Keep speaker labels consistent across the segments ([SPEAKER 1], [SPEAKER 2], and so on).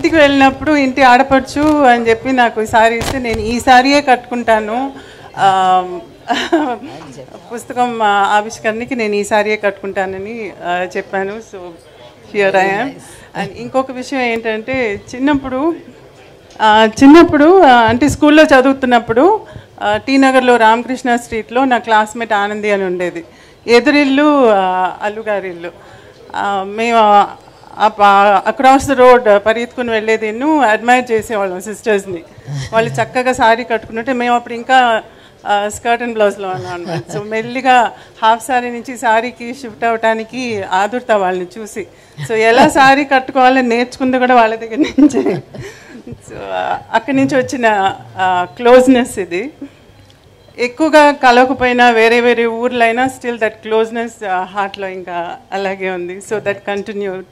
[SPEAKER 1] ఇంటికి వెళ్ళినప్పుడు ఇంటి ఆడపడుచు అని చెప్పి నాకు ఈ సారీ ఇస్తే నేను ఈ సారీయే కట్టుకుంటాను, పుస్తకం ఆవిష్కరణకి నేను ఈ సారీయే కట్టుకుంటానని చెప్పాను. So here I am. And ఇంకొక విషయం ఏంటంటే చిన్నప్పుడు అంటే స్కూల్లో చదువుతున్నప్పుడు టీ నగర్లో రామకృష్ణ స్ట్రీట్లో నా క్లాస్మేట్ ఆనంది అని ఉండేది. ఎదురిల్లు అల్లుగారి ఇల్లు. మేము అక్రాస్ ద రోడ్ పరిగెత్తుకుని వెళ్ళేది, అడ్మైర్ చేసేవాళ్ళం సిస్టర్స్ని. వాళ్ళు చక్కగా సారీ కట్టుకుంటుంటే మేము అప్పుడు ఇంకా స్కర్ట్ అండ్ బ్లౌజ్లో ఉన్నాం అనమాట. సో మెల్లిగా హాఫ్ సారీ నుంచి సారీకి షిఫ్ట్ అవ్వడానికి ఆదుర్తా వాళ్ళని చూసి. సో ఎలా సారీ కట్టుకోవాలని నేర్చుకుంది కూడా వాళ్ళ దగ్గర నుంచి. సో అక్కడి నుంచి వచ్చిన క్లోజ్నెస్ ఇది. ఎక్కువగా కలవకపోయినా వేరే వేరే ఊర్లైనా స్టిల్ దట్ క్లోజ్నెస్ హార్ట్లో ఇంకా అలాగే ఉంది. So that continued.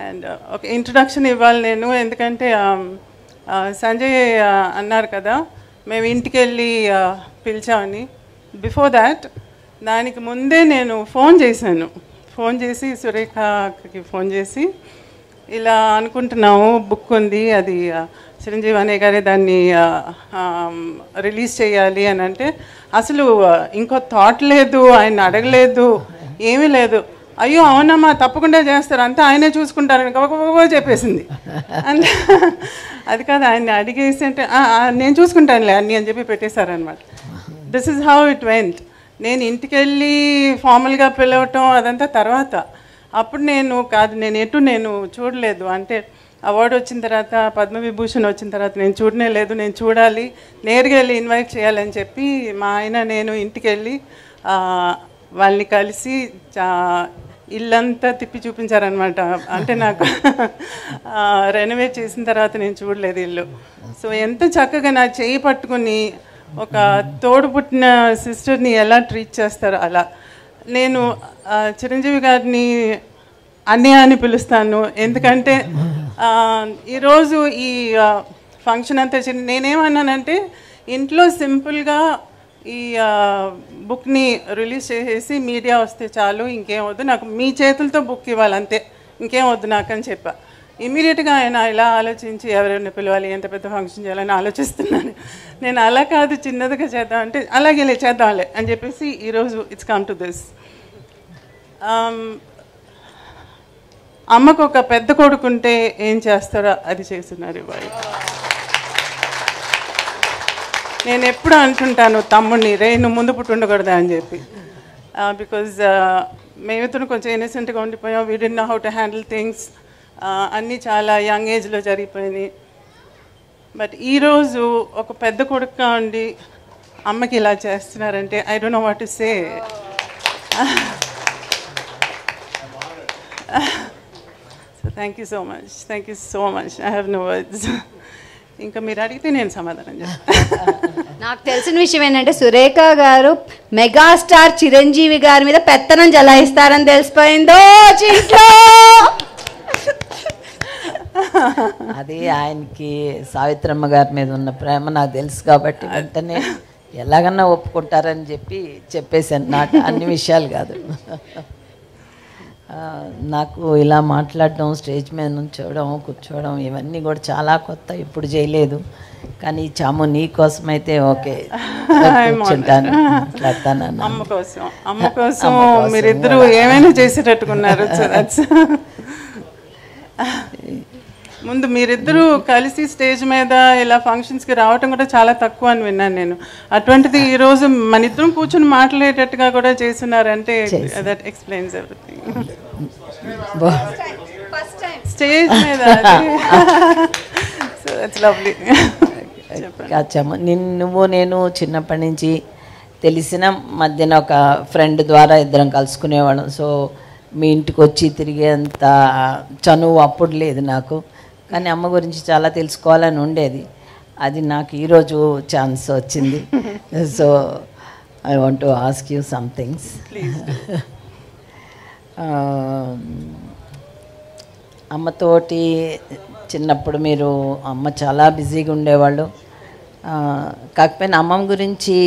[SPEAKER 1] అండ్ ఒక ఇంట్రొడక్షన్ ఇవ్వాలి నేను, ఎందుకంటే సంజయ్ అన్నారు కదా మేము ఇంటికి వెళ్ళి పిలిచామని. బిఫోర్ దాట్ దానికి ముందే నేను ఫోన్ చేసి సురేఖకి ఫోన్ చేసి ఇలా అనుకుంటున్నాము, బుక్ ఉంది, అది చిరంజీవి అనే గారే దాన్ని రిలీజ్ చేయాలి అని అంటే అసలు ఇంకో థాట్ లేదు, ఆయన అడగలేదు, ఏమీ లేదు. అయ్యో అవునమ్మా తప్పకుండా చేస్తారు, అంతా ఆయనే చూసుకుంటారని గబగబా చెప్పేసింది. అంటే అది కాదు, ఆయన్ని అడిగేసి అంటే నేను చూసుకుంటానులే అన్నీ అని చెప్పి పెట్టేశారనమాట. This is how it went. నేను ఇంటికి వెళ్ళి ఫార్మల్గా పిలవటం అదంతా తర్వాత. అప్పుడు నేను చూడలేదు. అంటే అవార్డు వచ్చిన తర్వాత, పద్మవిభూషణ్ వచ్చిన తర్వాత నేను చూడనే లేదు. నేను చూడాలి, నేరుగా వెళ్ళి ఇన్వైట్ చేయాలని చెప్పి మా ఆయన నేను ఇంటికి వెళ్ళి వాళ్ళని కలిసి ఇల్లంతా తిప్పి చూపించారనమాట. అంటే నాకు రెనోవేట్ చేసిన తర్వాత నేను చూడలేదు ఇల్లు. సో ఎంత చక్కగా నా చేయి పట్టుకుని ఒక తోడు పుట్టిన సిస్టర్ని ఎలా ట్రీట్ చేస్తారో అలా. నేను చిరంజీవి గారిని అన్నయ్య అని పిలుస్తాను, ఎందుకంటే ఈరోజు ఈ ఫంక్షన్ అంతా నేనేమన్నానంటే ఇంట్లో సింపుల్గా ఈ బుక్ని రిలీజ్ చేసేసి మీడియా వస్తే చాలు, ఇంకేం వద్దు నాకు, మీ చేతులతో బుక్ ఇవ్వాలి అంతే, ఇంకేం వద్దు నాకు అని చెప్పా. ఇమీడియట్గా ఆయన ఇలా ఆలోచించి ఎవరైనా పిలవాలి, ఎంత పెద్ద ఫంక్షన్ చేయాలని ఆలోచిస్తున్నాను. నేను అలా కాదు, చిన్నదిగా చేద్దాం అంటే అలాగే చేద్దాంలే అని చెప్పేసి ఈరోజు ఇట్స్ కమ్ టు దిస్. అమ్మకు ఒక పెద్ద కొడుకుంటే ఏం చేస్తారో అది చేస్తున్నారు ఇవాళ. నేను ఎప్పుడు అంటుంటాను తమ్ముడిని, నువ్వు ముందు పుట్టుండకూడదా అని చెప్పి. బికాజ్ మేమిద్దరు కొంచెం ఇన్నసెంట్గా ఉండిపోయాం. We did know how to handle things. అన్నీ చాలా యంగ్ ఏజ్లో జరిగిపోయినాయి. బట్ ఈరోజు ఒక పెద్ద కొడుకుగా ఉండి అమ్మకి ఇలా చేస్తున్నారంటే I don't know what to say. So thank you so much. I have no words. ఇంకా మీరు అడిగితే నేను సమాధానం చెప్తాను.
[SPEAKER 2] నాకు తెలిసిన విషయం ఏంటంటే సురేఖ గారు మెగాస్టార్ చిరంజీవి గారి మీద పెత్తనం జలాయిస్తారని తెలిసిపోయిందో ఇంట్లో.
[SPEAKER 3] అది ఆయనకి సావిత్రమ్మ గారి మీద ఉన్న ప్రేమ నాకు తెలుసు కాబట్టి వెంటనే ఎలాగన్నా ఒప్పుకుంటారని చెప్పేసాను. నాకు అన్ని విషయాలు కాదు, నాకు ఇలా మాట్లాడడం, స్టేజ్ మీద నుంచోవడం, కూర్చోవడం ఇవన్నీ కూడా చాలా కొత్త, ఇప్పుడు చేయలేదు. కానీ చాము నీ కోసం అయితే ఓకే కూర్చుంటాను, మాట్లాడతాను.
[SPEAKER 1] అమ్మ కోసం మీరిద్దరూ ఏమైనా చేసేటట్టుకున్నారు. ముందు మీరిద్దరూ కలిసి స్టేజ్ మీద ఇలా ఫంక్షన్స్కి రావటం కూడా చాలా తక్కువ అని విన్నాను నేను. అటువంటిది ఈరోజు మన ఇద్దరం కూర్చొని మాట్లాడేటట్టుగా కూడా చేస్తున్నారంటే దట్ ఎక్స్ప్లెయిన్స్ ఎవ్రీథింగ్. స్టేజ్ మీద సో దట్స్ లవ్లీ.
[SPEAKER 3] నువ్వు నేను చిన్నప్పటి నుంచి తెలిసిన మధ్యన ఒక ఫ్రెండ్ ద్వారా ఇద్దరం కలుసుకునేవాళ్ళం. సో మీ ఇంటికి వచ్చి తిరిగేంత చనువు అప్పుడు లేదు నాకు, కానీ అమ్మ గురించి చాలా తెలుసుకోవాలని ఉండేది. అది నాకు ఈరోజు ఛాన్స్ వచ్చింది. So I want to ask you some things. అమ్మతోటి చిన్నప్పుడు మీరు అమ్మ చాలా బిజీగా ఉండేవాళ్ళు. కాకపోయినా అమ్మమ్మ గురించి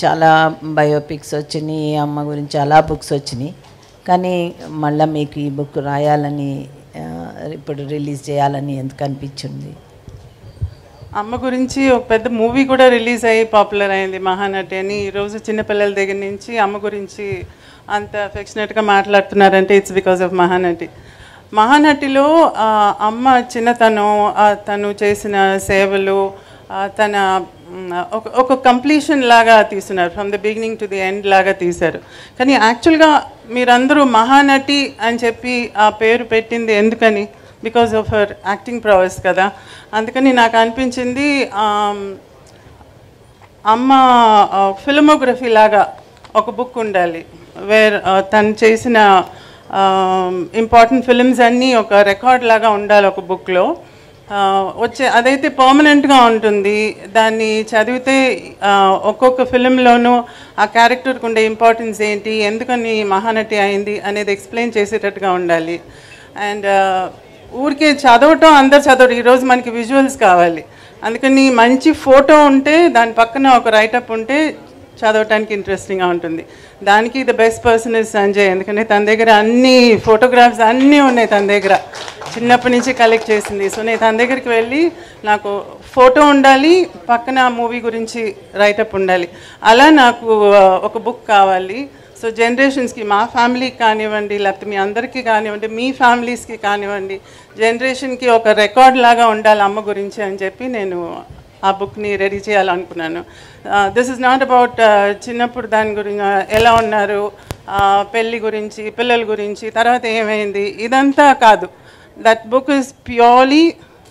[SPEAKER 3] చాలా బయోపిక్స్ వచ్చినాయి, అమ్మ గురించి చాలా బుక్స్ వచ్చినాయి. కానీ మళ్ళీ మీకు ఈ బుక్ రాయాలని ఇప్పుడు రిలీజ్ చేయాలని ఎందుకు అనిపించింది?
[SPEAKER 1] అమ్మ గురించి ఒక పెద్ద మూవీ కూడా రిలీజ్ అయ్యి పాపులర్ అయింది, మహానటి అని. ఈరోజు చిన్నపిల్లల దగ్గర నుంచి అమ్మ గురించి అంత అఫెక్షనేట్గా మాట్లాడుతున్నారంటే ఇట్స్ బికాజ్ ఆఫ్ మహానటి. మహానటిలో అమ్మ చిన్నతనం, తను చేసిన సేవలు, తన ఒక కంప్లీషన్ లాగా తీస్తున్నారు, from the beginning to the end లాగా తీశారు. కానీ యాక్చువల్గా మీరందరూ మహానటి అని చెప్పి ఆ పేరు పెట్టింది ఎందుకని? బికాజ్ ఆఫ్ హర్ యాక్టింగ్ ప్రవర్స్ కదా. అందుకని నాకు అనిపించింది అమ్మ ఫిల్మోగ్రఫీ లాగా ఒక బుక్ ఉండాలి, వేర్ తను చేసిన ఇంపార్టెంట్ ఫిల్మ్స్ అన్నీ ఒక రికార్డ్ లాగా ఉండాలి ఒక బుక్లో. అదైతే పర్మనెంట్గా ఉంటుంది. దాన్ని చదివితే ఒక్కొక్క ఫిలింలోనూ ఆ క్యారెక్టర్కి ఉండే ఇంపార్టెన్స్ ఏంటి, ఎందుకని మహానటి అయింది అనేది ఎక్స్ప్లెయిన్ చేసేటట్టుగా ఉండాలి. అండ్ ఊరికే చదవటం అందరు చదవరు, ఈరోజు మనకి విజువల్స్ కావాలి. అందుకని మంచి ఫోటో ఉంటే దాని పక్కన ఒక రైటప్ ఉంటే చదవటానికి ఇంట్రెస్టింగ్గా ఉంటుంది. దానికి the best person is Sanjay. ఎందుకంటే తన దగ్గర అన్ని ఫోటోగ్రాఫ్స్ అన్నీ ఉన్నాయి, తన దగ్గర చిన్నప్పటి నుంచి కలెక్ట్ చేసింది. సో నేను తన దగ్గరికి వెళ్ళి నాకు ఫోటో ఉండాలి, పక్కన మూవీ గురించి రైటప్ ఉండాలి, అలా నాకు ఒక బుక్ కావాలి. సో జనరేషన్స్కి, మా ఫ్యామిలీకి కానివ్వండి, లేకపోతే మీ అందరికీ కానివ్వండి, మీ ఫ్యామిలీస్కి కానివ్వండి, జనరేషన్కి ఒక రికార్డ్ లాగా ఉండాలి అమ్మ గురించి అని చెప్పి నేను ఆ బుక్ని రెడీ చేయాలనుకున్నాను. దిస్ ఇస్ నాట్ అబౌట్ చిన్నప్పుడు దాని గురించి ఎలా ఉన్నారు, పెళ్ళి గురించి, పిల్లల గురించి, తర్వాత ఏమైంది, ఇదంతా కాదు. దట్ బుక్ ఇస్ ప్యూర్లీ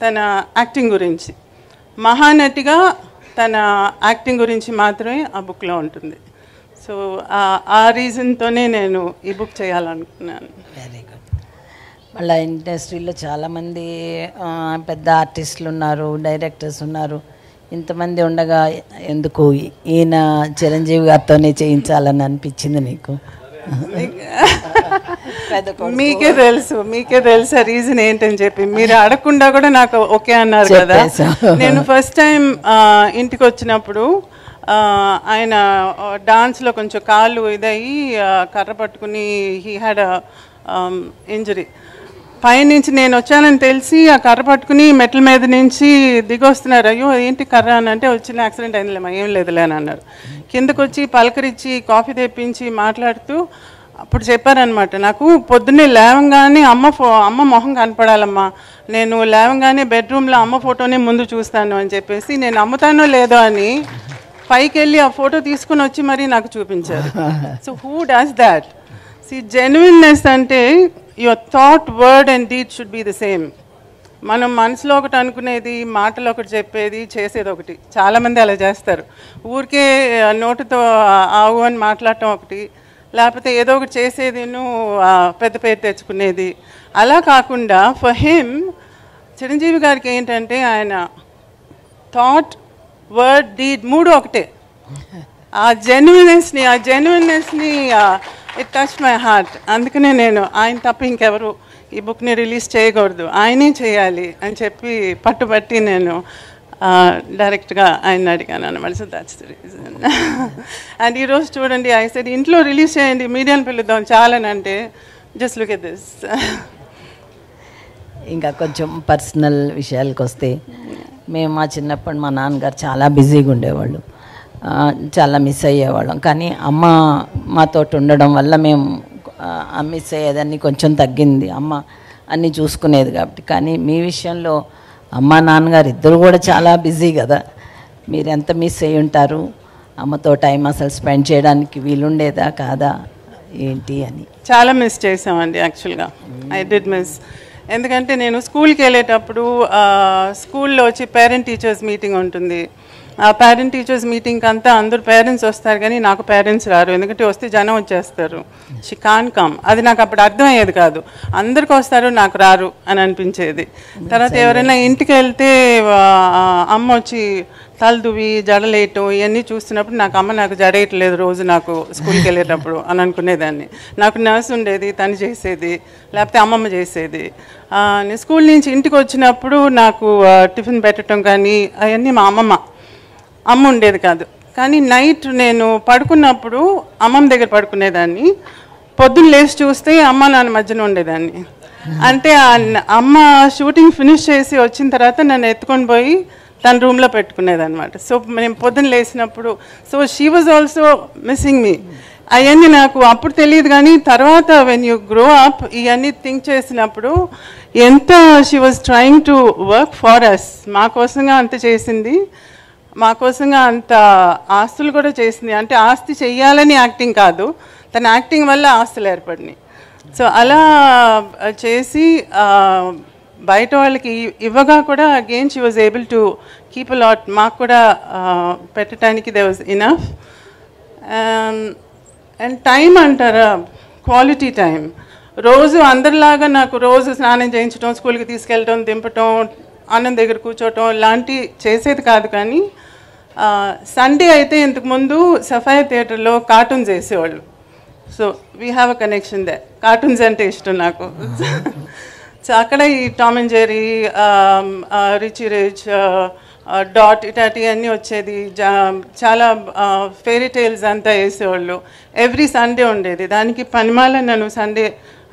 [SPEAKER 1] తన యాక్టింగ్ గురించి, మహానటిగా తన యాక్టింగ్ గురించి మాత్రమే ఆ బుక్లో ఉంటుంది. సో ఆ రీజన్తోనే నేను ఈ బుక్ చేయాలనుకున్నాను.
[SPEAKER 3] Very good. మళ్ళీ ఇండస్ట్రీలో చాలామంది పెద్ద ఆర్టిస్టులు ఉన్నారు, డైరెక్టర్స్ ఉన్నారు. ఇంతమంది ఉండగా ఎందుకు ఈయన చిరంజీవి గారితోనే చేయించాలని అనిపించింది నీకు?
[SPEAKER 1] మీకే తెలుసు ఆ రీజన్ ఏంటని చెప్పి. మీరు అడగకుండా కూడా నాకు ఓకే అన్నారు కదా. నేను ఫస్ట్ టైం ఇంటికి వచ్చినప్పుడు ఆయన డాన్స్లో కొంచెం కాళ్ళు ఇదయ్యి కర్ర పట్టుకుని హీ హ్యాడ్ ఇంజరీ. పైనుంచి నేను వచ్చానని తెలిసి ఆ కర్ర పట్టుకుని మెట్ల మీద నుంచి దిగొస్తున్నారు. అయ్యో ఏంటి కర్ర అని అంటే, వచ్చిన యాక్సిడెంట్ అయిందిలేమా, ఏం లేదులే అని అన్నారు. కిందకు వచ్చి పలకరించి కాఫీ తెప్పించి మాట్లాడుతూ అప్పుడు చెప్పారనమాట, నాకు పొద్దున్నే లేవంగానే అమ్మ మొహం కనపడాలమ్మా, నేను లేవంగానే బెడ్రూమ్లో అమ్మ ఫోటోనే ముందు చూస్తాను అని చెప్పేసి, నేను అమ్ముతానో లేదో అని పైకి వెళ్ళి ఆ ఫోటో తీసుకుని వచ్చి మరీ నాకు చూపించారు. So who does that? See, genuineness అంటే your thought, word and deed should be the same. మనం మనసులో ఒకటి అనుకునేది, మాటలో ఒకటి చెప్పేది, చేసేది ఒకటి. చాలామంది అలా చేస్తారు. ఊరికే నోటితో ఆవు అని మాట్లాడటం ఒకటి, లేకపోతే ఏదో ఒకటి చేసేది పెద్ద పేరు తెచ్చుకునేది. అలా కాకుండా ఫర్ హిమ్, చిరంజీవి గారికి ఏంటంటే ఆయన థాట్, వర్డ్, డీడ్ మూడు ఒకటే. ఆ జెన్యున్నెస్ని ఇట్ టచ్ మై హార్ట్. అందుకనే నేను ఆయన తప్ప ఇంకెవరు ఈ బుక్ని రిలీజ్ చేయకూడదు, ఆయనే చేయాలి అని చెప్పి పట్టుబట్టి నేను డైరెక్ట్గా ఆయన అడిగాను అనమాట. So that's the reason. And ఈరోజు చూడండి, ఐ సెడ్ ఇంట్లో రిలీజ్ చేయండి, మీడియాని పిలుద్దాం చాలని అంటే, జస్ట్ లుక్ ఎట్ దిస్.
[SPEAKER 3] ఇంకా కొంచెం పర్సనల్ విషయాలకు వస్తే, మేము మా చిన్నప్పుడు మా నాన్నగారు చాలా బిజీగా ఉండేవాళ్ళు, చాలా మిస్ అయ్యేవాళ్ళం. కానీ అమ్మ మాతోటి ఉండడం వల్ల మేము మిస్ అయ్యేదాన్ని కొంచెం తగ్గింది. అమ్మ అన్నీ చూసుకునేది కాబట్టి. కానీ మీ విషయంలో అమ్మ నాన్నగారు ఇద్దరు కూడా చాలా బిజీ కదా, మీరు ఎంత మిస్ అయ్యి ఉంటారు? అమ్మతో టైం అసలు స్పెండ్ చేయడానికి వీలుండేదా కాదా ఏంటి అని?
[SPEAKER 1] చాలా మిస్ చేసామండి యాక్చువల్గా. I did miss. ఎందుకంటే నేను స్కూల్కి వెళ్ళేటప్పుడు స్కూల్లో వచ్చి పేరెంట్ టీచర్స్ మీటింగ్ ఉంటుంది. ఆ పేరెంట్ టీచర్స్ మీటింగ్కి అంతా అందరు పేరెంట్స్ వస్తారు, కానీ నాకు పేరెంట్స్ రారు. ఎందుకంటే వస్తే జనం వచ్చేస్తారు, షీ కాన్ కమ్. అది నాకు అప్పుడు అర్థమయ్యేది కాదు. అందరికి వస్తారు, నాకు రారు అని అనిపించేది. తర్వాత ఎవరైనా ఇంటికి వెళ్తే అమ్మ వచ్చి తలదువి జడలేయటం ఇవన్నీ చూస్తున్నప్పుడు నాకు జడేయట్లేదు రోజు నాకు స్కూల్కి వెళ్ళేటప్పుడు అని అనుకునేదాన్ని. నాకు నర్స్ ఉండేది, తను చేసేది, లేకపోతే అమ్మమ్మ చేసేది. నేను స్కూల్ నుంచి ఇంటికి వచ్చినప్పుడు నాకు టిఫిన్ పెట్టడం కానీ అవన్నీ మా అమ్మ ఉండేది కాదు. కానీ నైట్ నేను పడుకున్నప్పుడు అమ్మమ్మ దగ్గర పడుకునేదాన్ని. పొద్దున్న లేచి చూస్తే అమ్మ నాన్న మధ్యన ఉండేదాన్ని. అంటే అమ్మ షూటింగ్ ఫినిష్ చేసి వచ్చిన తర్వాత నన్ను ఎత్తుకొని పోయి తన రూమ్లో పెట్టుకునేది అనమాట. సో నేను పొద్దున్న లేచినప్పుడు so she was also missing me. అవన్నీ నాకు అప్పుడు తెలియదు, కానీ తర్వాత వెన్ యూ గ్రో అప్ ఇవన్నీ థింక్ చేసినప్పుడు ఎంత she was trying to work for us. మా కోసంగా అంత చేసింది, మా కోసంగా అంత ఆస్తులు కూడా చేసింది. అంటే ఆస్తి చెయ్యాలని యాక్టింగ్ కాదు, తన యాక్టింగ్ వల్ల ఆస్తులు ఏర్పడినాయి. సో అలా చేసి బయట వాళ్ళకి ఇవ్వగా కూడా again she was able to keep a lot. మాకు కూడా పెట్టడానికి they was enough. And time అంటారా, క్వాలిటీ టైం. రోజు అందరిలాగా నాకు రోజు స్నానం చేయించడం, స్కూల్కి తీసుకెళ్ళటం, దింపటం, అన్నం దగ్గర కూర్చోవటం లాంటి చేసేది కాదు. కానీ సండే అయితే ఇంతకుముందు సఫాయా థియేటర్లో కార్టూన్స్ వేసేవాళ్ళు. So we have a connection there. Cartoons అంటే ఇష్టం నాకు. సో అక్కడ ఈ Tom and Jerry, Richie Rich, డాట్ ఇటాటి అన్నీ వచ్చేది. చాలా ఫెయిరీ టైల్స్ అంతా వేసేవాళ్ళు. ఎవ్రీ సండే ఉండేది. దానికి పనిమాల నన్ను సండే,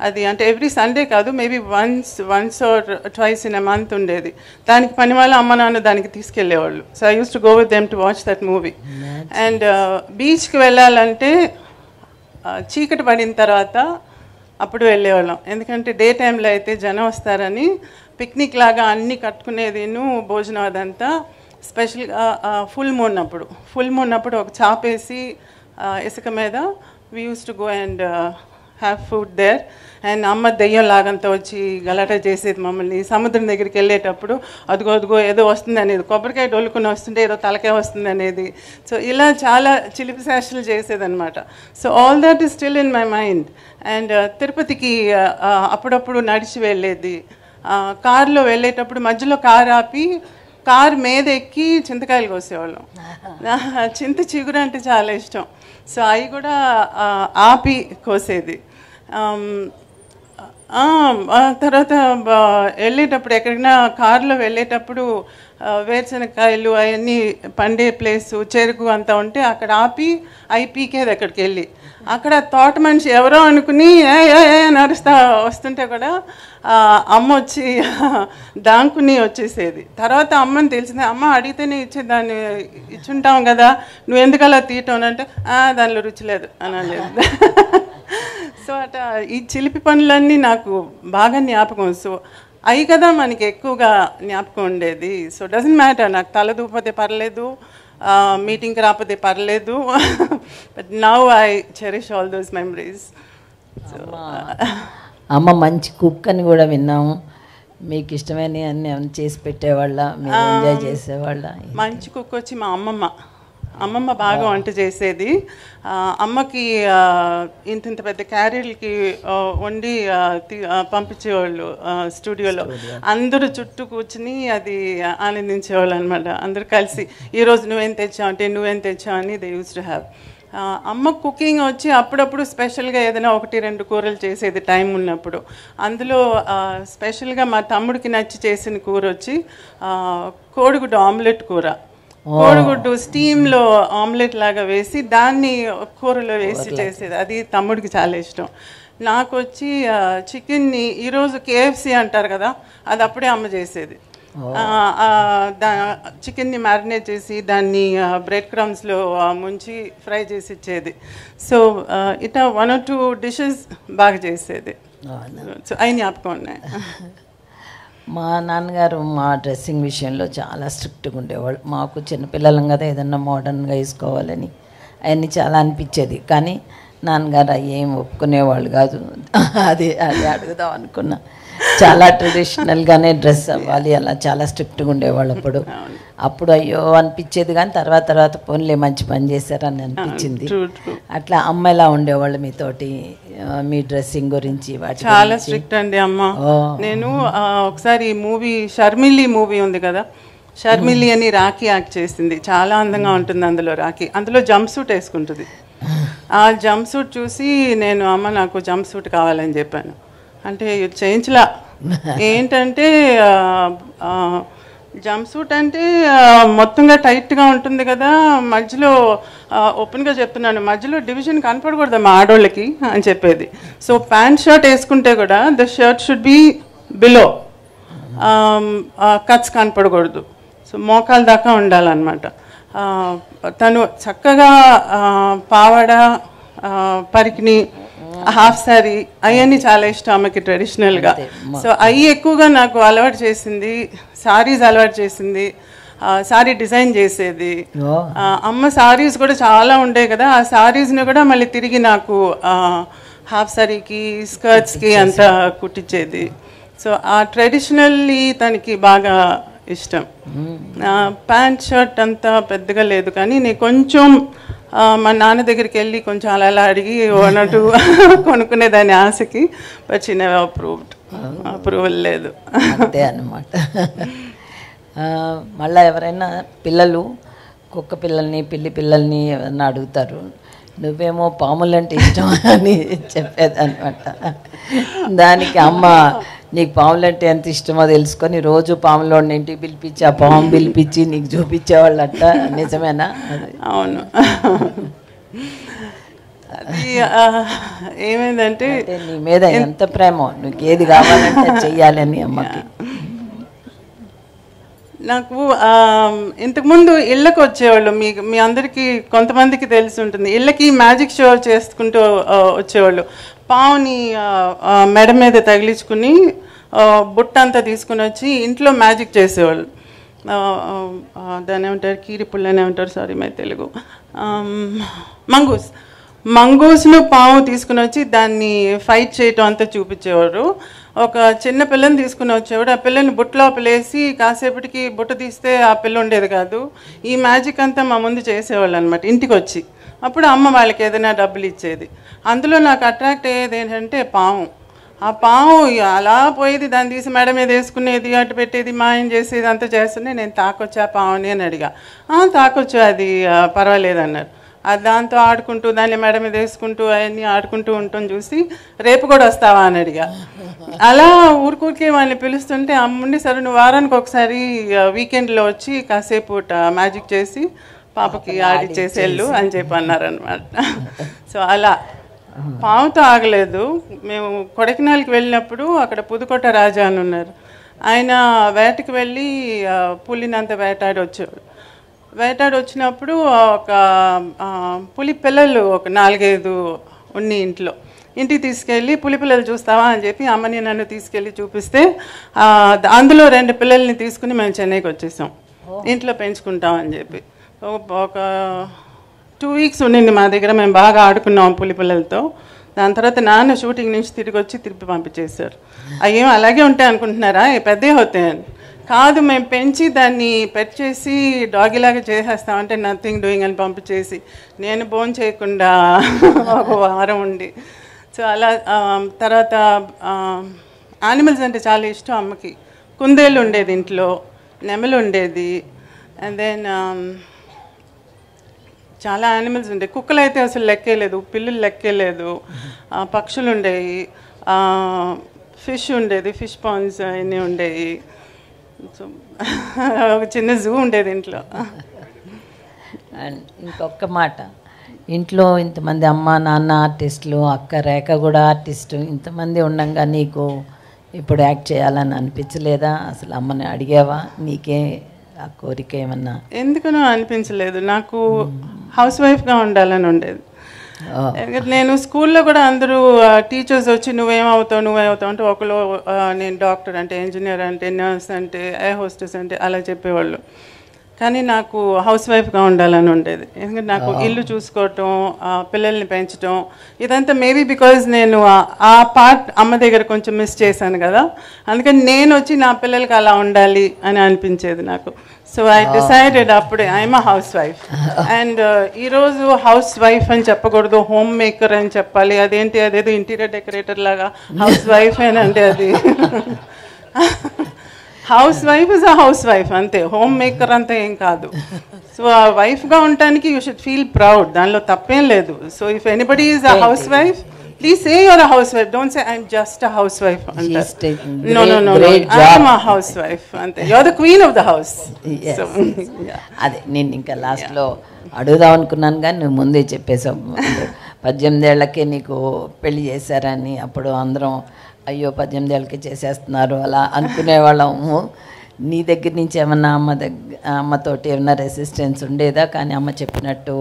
[SPEAKER 1] అది అంటే ఎవ్రీ సండే కాదు, maybe once or twice in a month ఉండేది. దానికి పనిమాల అమ్మ నాన్న దానికి తీసుకెళ్ళేవాళ్ళు. So I use to go with them to watch that movie. And బీచ్కి వెళ్ళాలంటే చీకటి పడిన తర్వాత అప్పుడు వెళ్ళేవాళ్ళం. ఎందుకంటే డే టైంలో అయితే జనం వస్తారని పిక్నిక్ లాగా అన్నీ కట్టుకునేది, భోజనం అదంతా. స్పెషల్గా ఫుల్ మూన్ అప్పుడు ఒక చాపేసి ఇసుక మీద we use to go and have food there. And అమ్మ దెయ్యం లాగంతా వచ్చి గలాట చేసేది మమ్మల్ని. సముద్రం దగ్గరికి వెళ్ళేటప్పుడు అదిగో ఏదో వస్తుంది అనేది, కొబ్బరికాయ డొల్లుకుని వస్తుంటే ఏదో తలకాయ వస్తుంది అనేది. సో ఇలా చాలా చిలిపి శాస్త్రాలు చేసేదన్నమాట. So all that is still in my mind. And తిరుపతికి అప్పుడప్పుడు నడిచి వెళ్ళేది. కారులో వెళ్ళేటప్పుడు మధ్యలో కారు ఆపి కారు మీద ఎక్కి చింతకాయలు కోసేవాళ్ళం. చింత చిగురు అంటే చాలా ఇష్టం. సో అవి కూడా ఆపి కోసేది. తర్వాత వెళ్ళేటప్పుడు ఎక్కడికైనా కారులో వెళ్ళేటప్పుడు వేరుశనగకాయలు అవన్నీ పండే ప్లేసు, చెరుకు అంతా ఉంటే అక్కడ ఆపి అవి పీకేది. అక్కడికి వెళ్ళి అక్కడ తోట మనిషి ఎవరో అనుకుని నడుస్తా వస్తుంటే కూడా అమ్మ వచ్చి దాంకుని వచ్చేసేది. తర్వాత అమ్మని తెలిసింది, అమ్మ అడిగితేనే ఇచ్చేదాన్ని, ఇచ్చుంటాం కదా, నువ్వు ఎందుకు అలా తీయటం అంటే దానిలో రుచి లేదు అనలేదు. సో అట్లా ఈ చిలిపి పనులన్నీ నాకు బాగా జ్ఞాపకం. సో అవి కదా మనకి ఎక్కువగా జ్ఞాపకం ఉండేది. సో డజంట్ మ్యాటర్, నాకు తల దూపోతే పర్లేదు, మీటింగ్కి రాకపోతే పర్లేదు, but now I cherish all those memories.
[SPEAKER 3] అమ్మ మంచి కుక్ అని కూడా విన్నాము. మీకు ఇష్టమైన అన్ని చేసి పెట్టేవాళ్ళ, మీరు ఎంజాయ్ చేసేవాళ్ళ?
[SPEAKER 1] మంచి కుక్ వచ్చి మా అమ్మమ్మ బాగా వంట చేసేది. అమ్మకి ఇంత పెద్ద క్యారీలకి వండి పంపించేవాళ్ళు స్టూడియోలో. అందరూ చుట్టూ కూర్చుని అది ఆనందించేవాళ్ళు అనమాట. అందరూ కలిసి ఈరోజు నువ్వేం తెచ్చావు అంటే నువ్వేం తెచ్చావు అని దే యూస్ టు హ్యావ్. అమ్మ కుకింగ్ వచ్చి అప్పుడప్పుడు స్పెషల్గా ఏదైనా 1-2 కూరలు చేసేది టైం ఉన్నప్పుడు. అందులో స్పెషల్గా మా తమ్ముడికి నచ్చి చేసిన కూర వచ్చి కోడిగుడ్డు ఆమ్లెట్ కూర. కోడిగుడ్డు స్టీమ్లో ఆమ్లెట్ లాగా వేసి దాన్ని కూరలో వేసి చేసేది. అది తమ్ముడికి చాలా ఇష్టం. నాకు వచ్చి చికెన్ని ఈరోజు KFC అంటారు కదా, అది అప్పుడే అమ్మ చేసేది. చికెన్ని మ్యారినేట్ చేసి దాన్ని బ్రెడ్ క్రమ్స్లో ముంచి ఫ్రై చేసి ఇచ్చేది. సో ఇట్లా 1 or 2 డిషెస్ బాగా చేసేది. సో అవి జ్ఞాపకం ఉన్నాయి.
[SPEAKER 3] మా నాన్నగారు మా డ్రెస్సింగ్ విషయంలో చాలా స్ట్రిక్ట్గా ఉండేవాళ్ళు. మాకు చిన్నపిల్లలం కదా, ఏదన్నా మోడర్న్గా వేసుకోవాలని అవన్నీ చాలా అనిపించేది. కానీ నాన్నగారు అవి ఏం ఒప్పుకునేవాళ్ళు కాదు. అది అడుగుదాం అనుకున్నా. చాలా ట్రెడిషనల్గానే డ్రెస్ అవ్వాలి, అలా చాలా స్ట్రిక్ట్గా ఉండేవాళ్ళు. అప్పుడు అయ్యో అనిపించేది, కానీ తర్వాత పోన్లే మంచి పని చేశారని అనిపించింది. అట్లా అమ్మ ఎలా ఉండేవాళ్ళు మీతోటి, మీ డ్రెస్సింగ్ గురించి?
[SPEAKER 1] చాలా స్ట్రిక్ట్ అండి అమ్మ. నేను ఒకసారి మూవీ షర్మిలి మూవీ ఉంది కదా, షర్మిలి అని రాఖీ యాక్ట్ చేసింది. చాలా అందంగా ఉంటుంది అందులో రాఖీ. అందులో జంప్ సూట్ వేసుకుంటుంది. ఆ జంప్ సూట్ చూసి నేను అమ్మ నాకు జంప్ సూట్ కావాలని చెప్పాను. అంటే చేయించలా. ఏంటంటే జంప్ సూట్ అంటే మొత్తంగా టైట్గా ఉంటుంది కదా, మధ్యలో ఓపెన్గా చెప్తున్నాను, మధ్యలో డివిజన్ కనపడకూడదు మా ఆడోళ్ళకి అని చెప్పేది. సో ప్యాంట్ షర్ట్ వేసుకుంటే కూడా the shirt should be below, cuts కనపడకూడదు. సో మోకాల దాకా ఉండాలన్నమాట. తను చక్కగా పావడ, పరికిణి, హాఫ్ శారీ అవన్నీ చాలా ఇష్టం ఆమెకి ట్రెడిషనల్గా. సో అవి ఎక్కువగా నాకు అలవాటు చేసింది, సారీస్ అలవాటు చేసింది, సారీ డిజైన్ చేసేది. అమ్మ సారీస్ కూడా చాలా ఉండేవి కదా, ఆ సారీస్ని కూడా మళ్ళీ తిరిగి నాకు హాఫ్ శారీకి, స్కర్ట్స్కి అంతా కుట్టించేది. సో ఆ ట్రెడిషనల్లీ తనకి బాగా ఇష్టం. ప్యాంట్ షర్ట్ అంతా పెద్దగా లేదు, కానీ నేను కొంచెం మా నాన్న దగ్గరికి వెళ్ళి కొంచెం అలా అడిగి అన్నట్టు కొనుక్కునేదాన్ని ఆశకి. బట్ షీ నెవర్ అప్రూవల్ లేదు.
[SPEAKER 3] అంతే అన్నమాట. మళ్ళీ ఎవరైనా పిల్లలు కుక్క పిల్లల్ని, పిల్లి పిల్లల్ని ఎవరైనా అడుగుతారు, నువ్వేమో పాములంటే ఇష్టం అని చెప్పేదన్నమాట. దానికి అమ్మ నీకు పాములంటే ఎంత ఇష్టమో తెలుసుకొని రోజు పాములోని ఇంటికి పిలిపించి ఆ పాము పిలిపించి నీకు చూపించేవాళ్ళట. నిజమేనా?
[SPEAKER 1] అవును. అది ఏమైందంటే
[SPEAKER 3] నీ మీద ఎంత ప్రేమ, నీకు ఏది కావాలంటే చెయ్యాలని అమ్మకి.
[SPEAKER 1] నాకు ఇంతకుముందు ఇళ్ళకి వచ్చేవాళ్ళు, మీ అందరికీ కొంతమందికి తెలిసి ఉంటుంది, ఇళ్ళకి మ్యాజిక్ షో చేసుకుంటూ వచ్చేవాళ్ళు. పావుని మెడ మీద తగిలించుకుని బుట్ట అంతా తీసుకుని వచ్చి ఇంట్లో మ్యాజిక్ చేసేవాళ్ళు. దాన్ని ఏమంటారు, కీరిపుల్లనే ఉంటారు, సారీ మై తెలుగు, మంగూస్ను పాము తీసుకుని వచ్చి దాన్ని ఫైట్ చేయటం అంతా చూపించేవారు. ఒక చిన్న పిల్లని తీసుకుని వచ్చేవాడు, ఆ పిల్లని బుట్టలో పిలేసి కాసేపటికి బుట్ట తీస్తే ఆ పిల్ల ఉండేది కాదు. ఈ మ్యాజిక్ అంతా మా ముందు చేసేవాళ్ళు అనమాట ఇంటికి వచ్చి. అప్పుడు అమ్మ వాళ్ళకి ఏదైనా డబ్బులు ఇచ్చేది. అందులో నాకు అట్రాక్ట్ అయ్యేది ఏంటంటే పాము. ఆ పాము అలా పోయేది, దాన్ని తీసి మేడ మీద వేసుకునేది, అటు పెట్టేది, మాయం చేసేది, అంతా చేస్తుంటే నేను తాకొచ్చా పావుని అని అడిగా. తాకొచ్చు, అది పర్వాలేదు అన్నారు. దాంతో ఆడుకుంటూ దాన్ని మేడ మీద వేసుకుంటూ అవన్నీ ఆడుకుంటూ ఉంటాం చూసి రేపు కూడా వస్తావా అని అడిగా. అలా ఊరికూరికి వాళ్ళని పిలుస్తుంటే అమ్ముండి సరే నువ్వు వారానికి ఒకసారి వీకెండ్లో వచ్చి కాసేపు మ్యాజిక్ చేసి పాపకి ఆడిచ్చేసి వెళ్ళు అని చెప్పి అన్నారనమాట. సో అలా పాముతో ఆగలేదు. మేము కొడైకెనాల్కి వెళ్ళినప్పుడు అక్కడ పుదుకోట రాజా అని ఉన్నారు, ఆయన వేటకి వెళ్ళి పులినంత వేటాడి వచ్చాడు. వేటాడి వచ్చినప్పుడు ఒక పులి పిల్లలు ఒక 4-5 ఉన్ని ఇంటికి తీసుకెళ్ళి పులి పిల్లలు చూస్తావా అని చెప్పి అమ్మని నన్ను తీసుకెళ్ళి చూపిస్తే అందులో 2 పిల్లల్ని తీసుకుని మేము చెన్నైకి వచ్చేసాం, ఇంట్లో పెంచుకుంటామని చెప్పి. ఒక 2 వీక్స్ ఉండింది మా దగ్గర, మేము బాగా ఆడుకున్నాం పులి పిల్లలతో. దాని తర్వాత నాన్న షూటింగ్ నుంచి తిరిగి వచ్చి తిరిగి పంపించేశారు. అవి అలాగే ఉంటాయి అనుకుంటున్నారా, పెద్దవి అవుతాయని. కాదు, మేము పెంచి దాన్ని పెట్ చేసి డాగిలాగా చేసేస్తామంటే నథింగ్ డూయింగ్ అని పంపించేసి నేను భోజనం చేయకుండా ఒక వారం ఉండి. సో అలా తర్వాత యానిమల్స్ అంటే చాలా ఇష్టం అమ్మకి. కుందేళ్ళు ఉండేది ఇంట్లో, నెమలు ఉండేది, అండ్ దెన్ చాలా యానిమల్స్ ఉండేవి. కుక్కలు అయితే అసలు లెక్కేలేదు, పిల్లులు లెక్కేలేదు, పక్షులు ఉండేవి, ఫిష్ ఉండేది, ఫిష్ పాండ్స్ అన్నీ ఉండేవి. సో ఒక చిన్న జూ ఉండేది ఇంట్లో.
[SPEAKER 3] అండ్ ఇంకొక మాట, ఇంట్లో ఇంతమంది అమ్మ నాన్న ఆర్టిస్టులు, అక్క రేఖ కూడా ఆర్టిస్టు, ఇంతమంది ఉండగా నీకు ఇప్పుడు యాక్ట్ చేయాలని అనిపించలేదా? అసలు అమ్మని అడిగావా? నీకే ఆ కోరిక ఏమన్నా?
[SPEAKER 1] ఎందుకనో అనిపించలేదు, నాకు హౌస్ వైఫ్గా ఉండాలని ఉండేది. నేను స్కూల్లో కూడా అందరూ టీచర్స్ వచ్చి నువ్వేమవుతావు అంటే ఒకరు నేను డాక్టర్ అంటే, ఇంజనీర్ అంటే, నర్స్ అంటే, ఎయిర్ హోస్టెస్ అంటే అలా చెప్పేవాళ్ళు. కానీ నాకు హౌస్ వైఫ్గా ఉండాలని ఉండేది. ఎందుకంటే నాకు ఇల్లు చూసుకోవటం, పిల్లల్ని పెంచడం, ఇదంతా మేబీ బికాజ్ నేను ఆ పార్ట్ అమ్మ దగ్గర కొంచెం మిస్ చేశాను కదా, అందుకని నేను వచ్చి నా పిల్లలకి అలా ఉండాలి అని అనిపించేది నాకు. సో ఐ డిసైడెడ్ అప్పుడే I'm a house wife. And ఈరోజు హౌస్ వైఫ్ అని చెప్పకూడదు, హోమ్ మేకర్ అని చెప్పాలి. అదేంటి, అదేదో ఇంటీరియర్ డెకరేటర్ లాగా హౌస్ వైఫ్ ఏనంటే అది house wife is a house wife అంతే, హోమ్ మేకర్ అంతా ఏం కాదు. సో ఆ వైఫ్గా ఉండటానికి యూ షుడ్ ఫీల్ ప్రౌడ్, దానిలో తప్పేం లేదు. So if anybody is a house wife Please say you're a housewife. Don't say I'm just a housewife.
[SPEAKER 3] She's taking
[SPEAKER 1] No.
[SPEAKER 3] great job.
[SPEAKER 1] I'm a housewife. You're the queen of the house.
[SPEAKER 3] Yes.
[SPEAKER 1] So, yeah.
[SPEAKER 3] అదే నేను ఇంకా లాస్ట్లో అడుగుదాం అనుకున్నాను కానీ నువ్వు ముందే చెప్పేసావు 18 ఏళ్ళకే నీకు పెళ్లి చేశారని. అప్పుడు అందరం అయ్యో 18 ఏళ్ళకే చేసేస్తున్నారు అలా అనుకునేవాళ్ళము. నీ దగ్గర నుంచి ఏమన్నా అమ్మతోటి ఏమన్నా రెసిస్టెన్స్ ఉండేదా? కానీ అమ్మ చెప్పినట్టు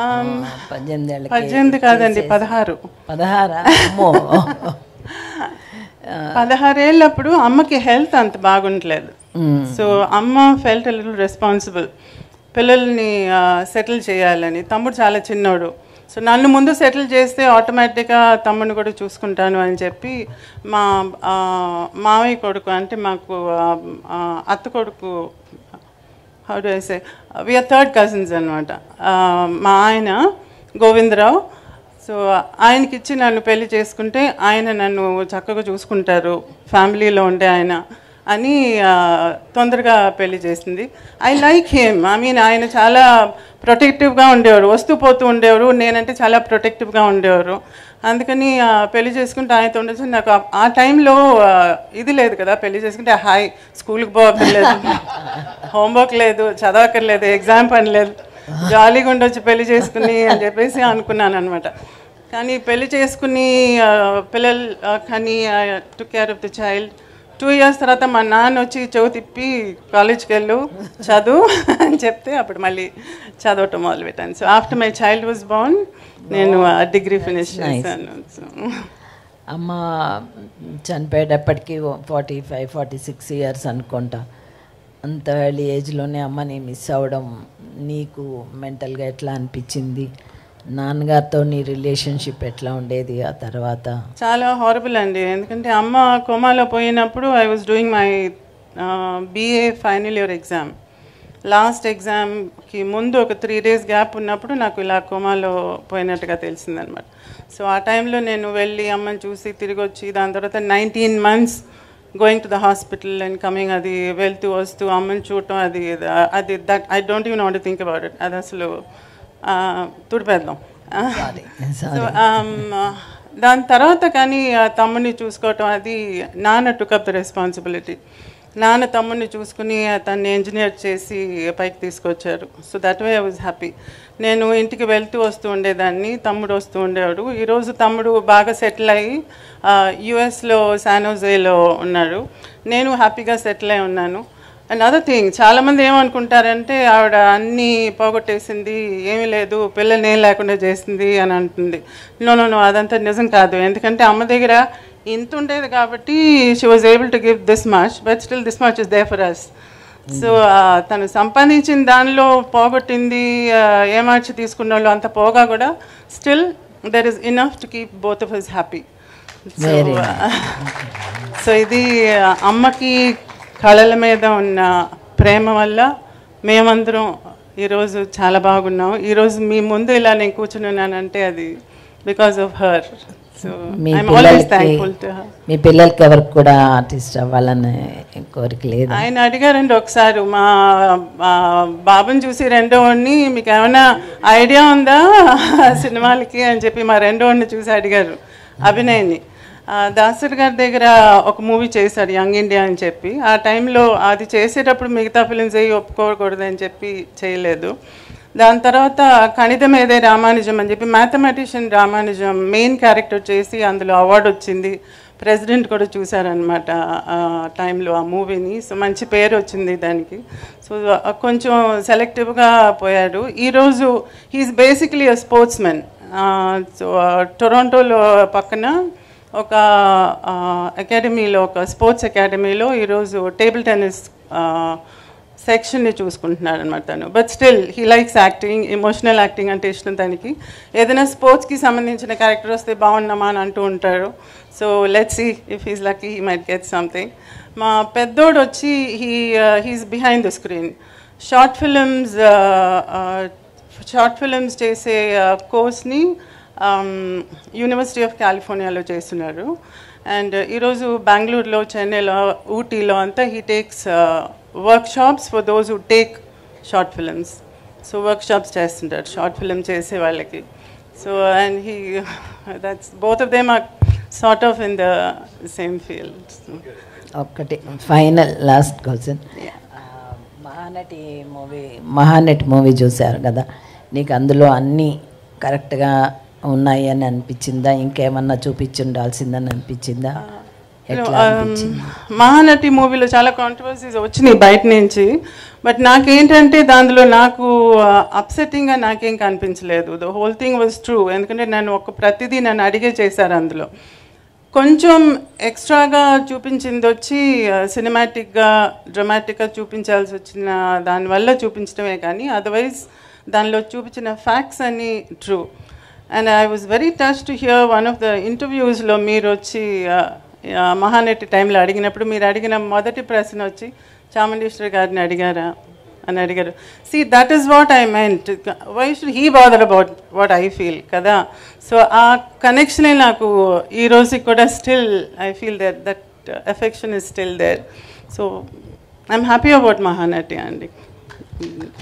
[SPEAKER 3] 18 ఏళ్ళకి
[SPEAKER 1] 18 కాదండి 16.
[SPEAKER 3] 16 అమ్మో
[SPEAKER 1] 16 ఏళ్ళప్పుడు అమ్మకి హెల్త్ అంత బాగుండలేదు. సో అమ్మ ఫెల్ట్ ఎ లిటిల్ రెస్పాన్సిబుల్ పిల్లల్ని సెటిల్ చేయాలని. తమ్ముడు చాలా చిన్నోడు. సో నన్ను ముందు సెటిల్ చేస్తే ఆటోమేటిక్గా తమ్ముడిని కూడా చూసుకుంటాను అని చెప్పి మా మావయ్య కొడుకు అంటే మాకు అత్త కొడుకు how do I say we are third cousins అనమాట. మా ఆయన గోవిందరావు. సో ఆయనకి ఇచ్చి నన్ను పెళ్లి చేసుకుంటే ఆయన నన్ను చక్కగా చూసుకుంటారు ఫ్యామిలీలో ఉండే ఆయన అని తొందరగా పెళ్లి చేసింది. I like him. I mean ఆయన చాలా ప్రొటెక్టివ్గా ఉండేవారు, వస్తూ పోతూ ఉండేవారు. నేనంటే చాలా ప్రొటెక్టివ్గా ఉండేవారు. అందుకని పెళ్లి చేసుకుంటే ఆయనతో ఉండొచ్చు. నాకు ఆ టైంలో ఇది లేదు కదా, పెళ్లి చేసుకుంటే హాయ్ స్కూల్కి పోవక్కర్లేదు, హోంవర్క్ లేదు, చదవక్కర్లేదు, ఎగ్జామ్ పని లేదు, జాలీగా ఉండొచ్చు పెళ్లి చేసుకుని అని చెప్పేసి అనుకున్నాను అనమాట. కానీ పెళ్లి చేసుకుని పిల్లలు కానీ took care of the child. 2 years తర్వాత మా నాన్న వచ్చి చెవి తిప్పి కాలేజ్కి వెళ్ళు చదువు అని చెప్తే అప్పుడు మళ్ళీ చదవటం మొదలుపెట్టాను. So after my child was Born నేను డిగ్రీ ఫినిష్ చేశాను.
[SPEAKER 3] అమ్మ చనిపోయేటప్పటికి 45-46 years అనుకుంటా. అంత ఎర్లీ ఏజ్లోనే అమ్మని మిస్ అవ్వడం నీకు మెంటల్గా ఎట్లా అనిపించింది? నాన్నగారితో నీ రిలేషన్షిప్ ఎట్లా ఉండేది ఆ తర్వాత?
[SPEAKER 1] చాలా హారబుల్ అండి. ఎందుకంటే అమ్మ కోమాలో పోయినప్పుడు I was doing my BA final year exam. Last ఎగ్జామ్కి ముందు ఒక 3 days గ్యాప్ ఉన్నప్పుడు నాకు ఇలా కోమాలో పోయినట్టుగా తెలిసిందనమాట. సో ఆ టైంలో నేను వెళ్ళి అమ్మని చూసి తిరిగి వచ్చి దాని తర్వాత 19 months going to the hospital and coming, అది వెళ్తూ వస్తూ అమ్మని చూడటం, అది that I don't even want to think about it. అది అసలు తుడిపేద్దాం. సో దాని తర్వాత కానీ తమ్ముడిని చూసుకోవటం, అది నాన్న టుక్ అప్ ద రెస్పాన్సిబిలిటీ. నాన్న తమ్ముడిని చూసుకుని తన్ని ఇంజనీర్ చేసి పైకి తీసుకొచ్చారు. So that way I was happy. నేను ఇంటికి వెళ్తూ వస్తూ ఉండేదాన్ని, తమ్ముడు వస్తూ ఉండేవాడు. ఈరోజు తమ్ముడు బాగా సెటిల్ అయ్యి యుఎస్లో శానోజేలో ఉన్నాడు. నేను హ్యాపీగా సెటిల్ అయి ఉన్నాను. అండ్ అదర్ థింగ్, చాలామంది ఏమనుకుంటారంటే ఆవిడ అన్నీ పోగొట్టేసింది, ఏమీ లేదు, పిల్లల్ని ఏం లేకుండా చేసింది అని అంటుంది. నో అదంతా నిజం కాదు. ఎందుకంటే అమ్మ దగ్గర ఇంత ఉండేది కాబట్టి she was able to give this much, but still this much is there for us. So తను సంపాదించిన దానిలో పోగొట్టింది, ఏమార్చి తీసుకున్న వాళ్ళు అంత పోగా కూడా still there is enough to keep both of us happy. So ఇది అమ్మకి కళల మీద ఉన్న ప్రేమ వల్ల మేమందరం ఈరోజు చాలా బాగున్నాం. ఈరోజు మీ ముందు ఇలా నేను కూర్చుని ఉన్నానంటే అది because of her. So I'm always thankful to her.
[SPEAKER 3] మీ పిల్లలకి ఎవరికి కూడా ఆర్టిస్ట్ అవ్వాలనే కోరిక లేదు?
[SPEAKER 1] ఆయన అడిగారండి ఒకసారి మా బాబుని చూసి రెండోవాడిని, మీకు ఏమైనా ఐడియా ఉందా సినిమాలకి అని చెప్పి మా రెండోవాడిని చూసి అడిగారు, అభినయ్ని. దాసరి గారి దగ్గర ఒక మూవీ చేశాడు యంగ్ ఇండియా అని చెప్పి. ఆ టైంలో అది చేసేటప్పుడు మిగతా ఫిలిమ్స్ అయ్యి ఒప్పుకోకూడదని చెప్పి చేయలేదు. దాని తర్వాత కణితమేదే రామానుజం అని చెప్పి మ్యాథమెటిషియన్ రామానుజం మెయిన్ క్యారెక్టర్ చేసి అందులో అవార్డు వచ్చింది. ప్రెసిడెంట్ కూడా చూశారనమాట ఆ టైంలో ఆ మూవీని. సో మంచి పేరు వచ్చింది దానికి. సో కొంచెం సెలెక్టివ్గా పోయాడు. ఈరోజు he is basically a sportsmen. So టొరంటోలో పక్కన ఒక అకాడమీలో, ఒక స్పోర్ట్స్ అకాడమీలో ఈరోజు టేబుల్ టెన్నిస్ సెక్షన్ని చూసుకుంటున్నాడు అనమాట తను. But still he likes acting, emotional acting అంటే ఇష్టం తనకి. ఏదైనా స్పోర్ట్స్కి సంబంధించిన క్యారెక్టర్ వస్తే బాగున్నామా అని అంటూ ఉంటారు. So let's see if he's lucky he might get something. మా పెద్దోడు వచ్చి he's behind the screen. Short films చేసే కోర్స్ని యూనివర్సిటీ ఆఫ్ కాలిఫోర్నియాలో చేస్తున్నారు. అండ్ ఈరోజు బెంగళూరులో, చెన్నైలో, ఊటీలో అంతా he takes workshops for those who take short films. So workshops చేస్తుంటారు షార్ట్ ఫిలిం చేసే వాళ్ళకి. So and he, that's both of them are sort of in the same field. So.
[SPEAKER 3] ఒక్కటి final last question. Mahanati movie చూశారు కదా, నీకు అందులో అన్నీ కరెక్ట్గా ఉన్నాయి అని అనిపించిందా? ఇంకేమన్నా చూపించుండాల్సిందని అనిపించిందా?
[SPEAKER 1] మహానటి మూవీలో చాలా కాంట్రవర్సీస్ వచ్చినాయి బయట నుంచి, బట్ నాకేంటంటే దానిలో నాకు అప్సెట్టింగ్గా నాకేం కనిపించలేదు. The whole thing was true. ఎందుకంటే నన్ను ప్రతిదీ నన్ను అడిగే చేశారు. అందులో కొంచెం ఎక్స్ట్రాగా చూపించింది వచ్చి సినిమాటిక్గా డ్రమాటిక్గా చూపించాల్సి వచ్చిన దానివల్ల చూపించడమే, కానీ అదర్వైజ్ దానిలో చూపించిన ఫ్యాక్ట్స్ అన్నీ true. And I was very touch to hear one of the ఇంటర్వ్యూస్లో మీరు వచ్చి మహానటి టైంలో అడిగినప్పుడు మీరు అడిగిన మొదటి ప్రశ్న వచ్చి చాముండేశ్వరి గారిని అడిగారా అని అడిగారు. See that is what I meant. Why should he bother about what I feel కదా. సో ఆ కనెక్షనే నాకు ఈ రోజుకి కూడా still I feel that affection is still there. So I'm happy about Mahanati అండి.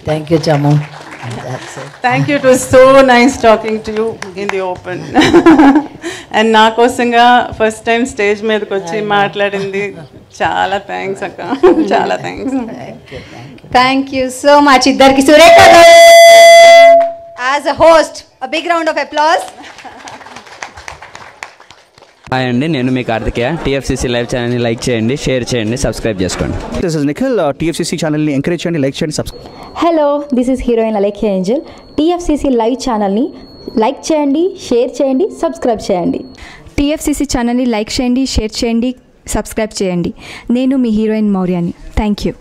[SPEAKER 3] థ్యాంక్ యూ చాము.
[SPEAKER 1] Thank you. It was so nice talking to you in the open. And నా కోసంగా ఫస్ట్ టైం స్టేజ్ మీదకి వచ్చి మాట్లాడింది చాలా థ్యాంక్స్ అక్క, చాలా thanks.
[SPEAKER 2] Thank you so much ఇద్దరికి. Surekha as a host a big round of applause.
[SPEAKER 4] Hi అండి, నేను మీ కార్తికేయ. టీఎఫ్సీసీ లైవ్ ఛానల్ని లైక్ చేయండి, షేర్ చేయండి, సబ్స్క్రైబ్ చేసుకోండి.
[SPEAKER 5] This is Nikhil. టీఎఫ్సీసీ ఛానల్ని ఎంకరేజ్ చేయండి, లైక్ చేయండి, subscribe.
[SPEAKER 6] Hello, this is heroine Alekhya Angel. TFCC live ఛానల్ని లైక్ చేయండి, షేర్ చేయండి, సబ్స్క్రైబ్ చేయండి.
[SPEAKER 7] టీఎఫ్సీసీ ఛానల్ని లైక్ చేయండి, షేర్ చేయండి, సబ్స్క్రైబ్ చేయండి. నేను మీ హీరోయిన్ మౌర్యాని. Thank you.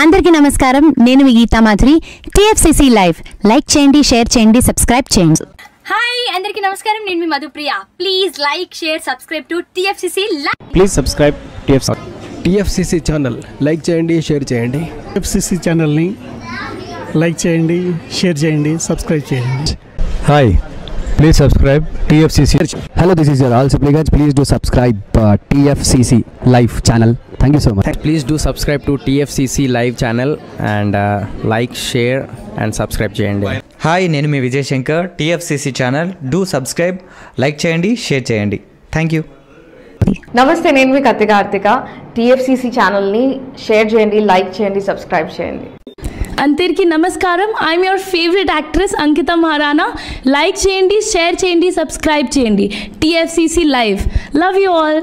[SPEAKER 8] అందరికీ నమస్కారం, నేను మీ Geetha Madhuri. TFCC live like చేయండి, షేర్ చేయండి, సబ్స్క్రైబ్ చేయండి.
[SPEAKER 9] హాయ్ అందరికీ నమస్కారం, నేను మీ Madhupriya. Please like share subscribe to TFCC live.
[SPEAKER 5] Please subscribe
[SPEAKER 10] TFCC channel like చేయండి, షేర్ చేయండి.
[SPEAKER 11] టీఎఫ్సీసీ ఛానల్ని లైక్ చేయండి, షేర్ చేయండి, సబ్స్క్రైబ్ చేయండి.
[SPEAKER 10] Hi, please subscribe TFCC. Hello, this is your all Sipligunj. Please do subscribe TFCC live channel. Thank you so much.
[SPEAKER 4] Please do subscribe to TFCC live channel and like share and subscribe చేయండి.
[SPEAKER 12] Hi, నేను మీ Vijay Shankar. TFCC channel do subscribe, like చేయండి, share చేయండి. Thank you.
[SPEAKER 13] నమస్తే, నేను మీ Karthika. TFCC ఛానల్ని share చేయండి, లైక్ చేయండి, సబ్స్క్రైబ్ చేయండి.
[SPEAKER 14] అందరికీ నమస్కారం, I'm your favourite actress Ankita Maharana. Like చేయండి, షేర్ చేయండి, సబ్స్క్రైబ్ చేయండి. TFCC live. Love you all.